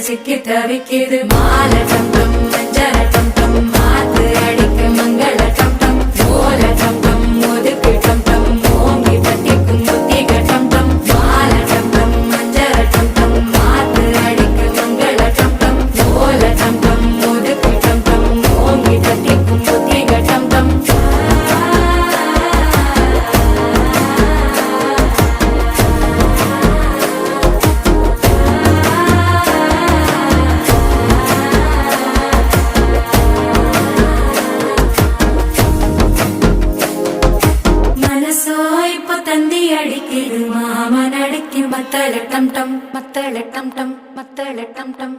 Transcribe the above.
சிக்கி தவிக்குது மால டம் டம் மஞ்சள டம் டம் மாத்து அடிக்க மங்கள டம் டம் ஓல டம் டம் ஒதுக்கு டம் டம் ஓங்கி தட்டிக்கும் புத்திக டம் டம் மால டம் டம் மஞ்சள டம் டம் மாத்து அடிக்க மங்கள டம் டம் ஓல டம் டம் ஒதுக்கு டம் டம் ஓங்கி தட்டிக்கும் புத்திக டம் டம் தந்தி அடிக்குது மாமன் அடிக்கு மத்தள டம் டம் மத்தள டம் டம் மத்தள டம் டம்